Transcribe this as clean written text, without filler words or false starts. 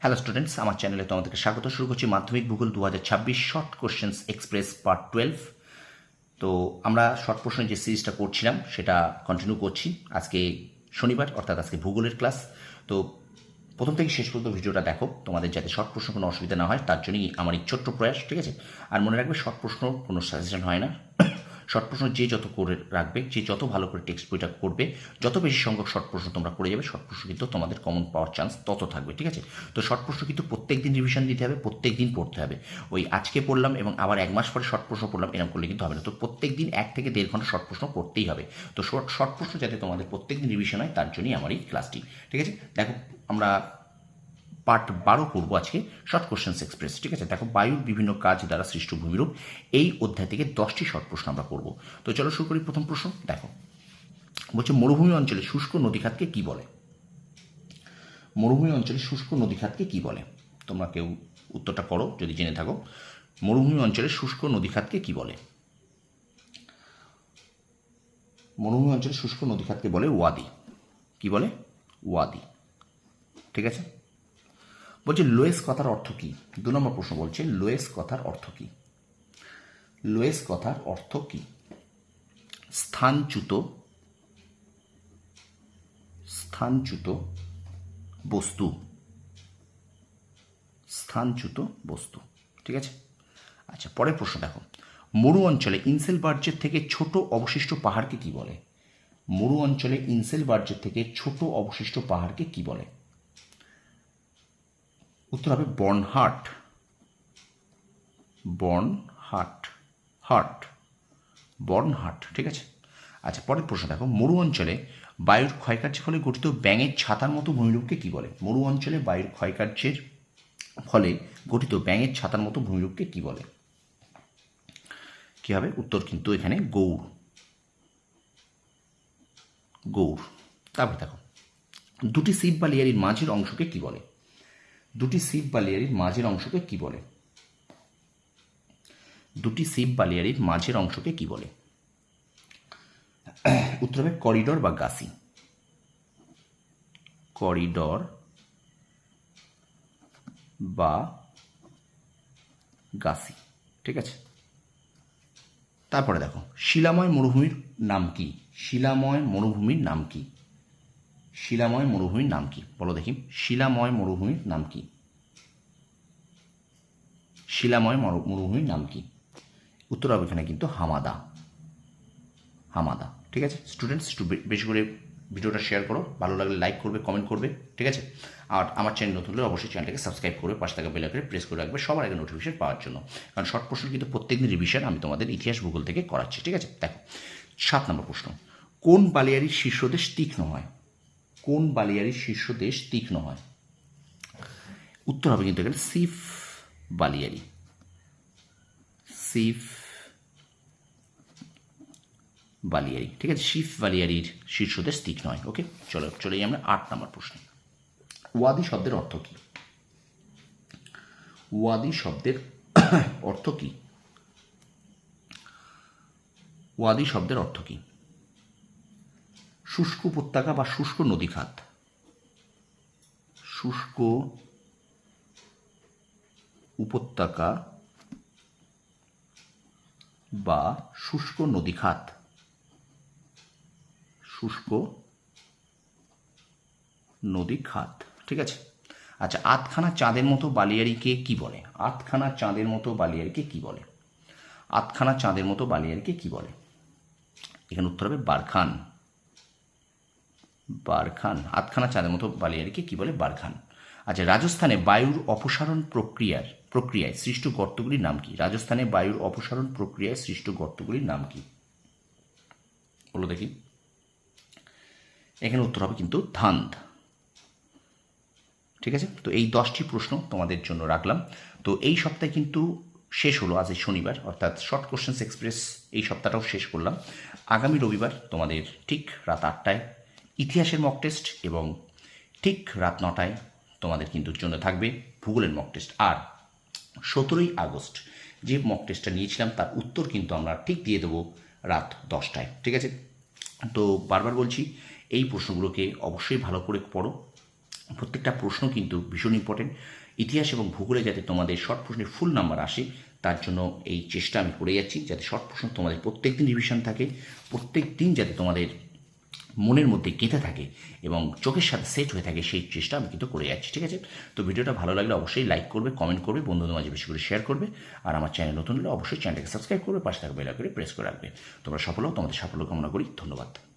Hello students, আমার চ্যানেলে তোমাদেরকে স্বাগত। শুরু করছি মাধ্যমিক ভূগোল 2026 শর্ট কোশ্চেন্স এক্সপ্রেস পার্ট 12। তো আমরা শর্ট প্রশ্নের যে সিরিজটা করছিলাম সেটা কন্টিনিউ করছি। আজকে শনিবার, অর্থাৎ আজকে ভূগোলের ক্লাস। তো প্রথম থেকে শেষ পর্যন্ত ভিডিওটা দেখো, তোমাদের যাতে শর্ট প্রশ্ন কোনো অসুবিধা না হয় তার জন্যই আমার এই ছোট্ট প্রয়াস, ঠিক আছে? আর মনে রাখবে, শর্ট প্রশ্ন কোনো সাজেশন হয় না। শর্ট প্রশ্ন যে যত করে রাখবে, যে যত ভালো করে টেক্সট বইটা করবে, যত বেশি সংখ্যক শর্ট প্রশ্ন তোমরা করে যাবে, শর্ট প্রশ্ন কিন্তু তোমাদের কমন পাওয়ার চান্স তত থাকবে, ঠিক আছে? তো শর্ট প্রশ্ন কিন্তু প্রত্যেক দিন রিভিশন দিতে হবে, প্রত্যেক দিন পড়তে হবে। ওই আজকে পড়লাম এবং আবার এক মাস পরে শর্ট প্রশ্ন পড়লাম, এরকম করলে কিন্তু হবে না। তো প্রত্যেক দিন 1 থেকে 1.5 ঘন্টা শর্ট প্রশ্ন পড়তেই হবে। তো শর্ট প্রশ্ন যাতে তোমাদের প্রত্যেক দিন রিভিশন হয় তার জন্যই আমার এই ক্লাসটি, ঠিক আছে? দেখো, আমরা পার্ট 12 করবো আজকে, শর্ট কোশ্চেন্স এক্সপ্রেস, ঠিক আছে? দেখো, বায়ুর বিভিন্ন কাজ দ্বারা সৃষ্ট ভূমিরূপ, এই অধ্যায় থেকে 10টি শর্ট প্রশ্ন আমরা করব। তো চলো শুরু করি। প্রথম প্রশ্ন দেখো, বলছে মরুভূমি অঞ্চলে শুষ্ক নদীখাতকে কি বলে? মরুভূমি অঞ্চলে শুষ্ক নদীখাতকে কি বলে? তোমরা কেউ উত্তরটা করো যদি জেনে থাকো। মরুভূমি অঞ্চলে শুষ্ক নদীখাতকে কি বলে? মরুভূমি অঞ্চলে শুষ্ক নদীখাতকে বলে ওয়াদি। কি বলে? ওয়াদি, ঠিক আছে? বলছে লোয়েস কথার অর্থ কি? 2 নম্বর প্রশ্ন বলছে লোয়েস কথার অর্থ কি? লোয়েস কথার অর্থ কি? স্থানচ্যুত বস্তু। স্থানচ্যুত বস্তু, ঠিক আছে? আচ্ছা, পরের প্রশ্ন দেখো, মরু অঞ্চলে ইনসেলবার্জের থেকে ছোট অবশিষ্ট পাহাড়কে কি বলে? মরু অঞ্চলে ইনসেলবার্জের থেকে ছোট অবশিষ্ট পাহাড়কে কি বলে? উত্তর হবে বর্নহাট। বর্নহাট, ঠিক আছে? আচ্ছা, পরের প্রশ্ন দেখো, মরু অঞ্চলে বায়ুর ক্ষয়কার্যের ফলে গঠিত ব্যাঙের ছাতার মতো ভূমিরূপকে কি বলে? মরু অঞ্চলে বায়ুর ক্ষয়কার্যের ফলে গঠিত ব্যাঙের ছাতার মতো ভূমিরূপকে কি বলে? কি হবে? উত্তর কিন্তু এখানে গৌড়। তারপর দেখো, দুটি সিপ বা লেয়ারির মাঝের অংশকে কি বলে? দুটি সিপ বা লেয়ারির মাঝের অংশকে কি বলে? দুটি সিপ বা লেয়ারির মাঝের অংশকে কি বলে? উত্তর হবে করিডর বা গাসি। করিডর বা গাসি, ঠিক আছে? তারপরে দেখো, শিলাময় মরুভূমির নাম কি? শিলাময় মরুভূমির নাম কি? শিলাময় মরুভূমির নাম কি বলো দেখি? শিলাময় মরুভূমির নাম কি? শিলাময় মরুভূমির নাম কি? উত্তর হবে এখানে কিন্তু হামাদা। ঠিক আছে স্টুডেন্টস? একটু বেশি করে ভিডিওটা শেয়ার করো, ভালো লাগলে লাইক করবে, কমেন্ট করবে, ঠিক আছে? আর আমার চ্যানেল নতুন হলে অবশ্যই চ্যানেলটাকে সাবস্ক্রাইব করবে, পাশে থাকা বেল আইকনে প্রেস করে রাখবে সবার আগে নোটিফিকেশন পাওয়ার জন্য। কারণ শর্ট প্রশ্ন কিন্তু প্রত্যেকদিন রিভিশন আমি তোমাদের ইতিহাস ভূগোল থেকে করাচ্ছি, ঠিক আছে? দেখো, 7 নম্বর প্রশ্ন, কোন বালিয়ারির শীর্ষদেশ তীক্ষ্ণ হয়? কোন বালিয়ারির শীর্ষদেশ তীক্ষ্ণ হয়? উত্তর হবে কিন্তু এখানে সিফ বালিয়ারি। ঠিক আছে? সিফ বালিয়ারির শীর্ষদেশ তীক্ষ্ণ হয়। ওকে, চলে যাই আমরা 8 নম্বর প্রশ্ন। ওয়াদি শব্দের অর্থ কি? ওয়াদি শব্দের অর্থ কি? ওয়াদি শব্দের অর্থ কি? শুষ্ক উপত্যকা বা শুষ্ক নদীখাত। শুষ্ক উপত্যকা বা শুষ্ক নদীখাত। শুষ্ক নদীখাত, ঠিক আছে? আচ্ছা, আধখানা চাঁদের মতো বালিয়াড়িকে কি বলে? আধখানা চাঁদের মতো বালিয়াড়িকে কি বলে? আধখানা চাঁদের মতো বালিয়াড়িকে কি বলে? এখানে উত্তর হবে বারখান। আধখানা চাঁদের মতো বালিয়াড়িকে কি বলে? বারখান। আচ্ছা, রাজস্থানে বায়ুর অপসারণ প্রক্রিয়ায় সৃষ্ট গর্তগুলির নাম কি? রাজস্থানে বায়ুর অপসারণ প্রক্রিয়ায় সৃষ্ট গর্তগুলির নাম কি বলো দেখি? এখানে উত্তর হবে কিন্তু ধান্ধ, ঠিক আছে? তো এই 10টি প্রশ্ন তোমাদের জন্য রাখলাম। তো এই সপ্তাহে কিন্তু শেষ হলো, আজ শনিবার, অর্থাৎ শর্ট কোশ্চেন্স এক্সপ্রেস এই সপ্তাহটাও শেষ করলাম। আগামী রবিবার তোমাদের ঠিক রাত 8টায় ইতিহাসের মক টেস্ট এবং ঠিক রাত 9টায় তোমাদের কিন্তু জন্য থাকবে ভূগোলের মক টেস্ট। আর 17ই আগস্ট যে মক টেস্টটা নিয়েছিলাম তার উত্তর কিন্তু আমরা ঠিক দিয়ে দেবো রাত 10টায়, ঠিক আছে? তো বারবার বলছি, এই প্রশ্নগুলোকে অবশ্যই ভালো করে পড়ো প্রত্যেকটা প্রশ্ন কিন্তু ভীষণ ইম্পর্টেন্ট। ইতিহাস এবং ভূগোলে যাতে তোমাদের শর্ট প্রশ্নের ফুল নাম্বার আসে তার জন্য এই চেষ্টা আমি করে যাচ্ছি, যাতে শর্ট প্রশ্ন তোমাদের প্রত্যেক দিন রিভিশন থাকে, প্রত্যেক দিন যাতে তোমাদের মনের মধ্যে গেঁথে থাকে এবং চোখের সাথে সেট হয়ে থাকে, সেই চেষ্টা আমি কিন্তু করে যাচ্ছি। ঠিক আছে, তো ভিডিওটা ভালো লাগলে অবশ্যই লাইক করবে, কমেন্ট করবে, বন্ধুদের মাঝে বেশি করে শেয়ার করবে, আর আমার চ্যানেল নতুন হলে অবশ্যই চ্যানেলটাকে সাবস্ক্রাইব করবে, পাশে থাকা বেল আইকনে প্রেস করে রাখবে। তোমরা সফল হও, তোমাদের সাফল্য কামনা করি। ধন্যবাদ।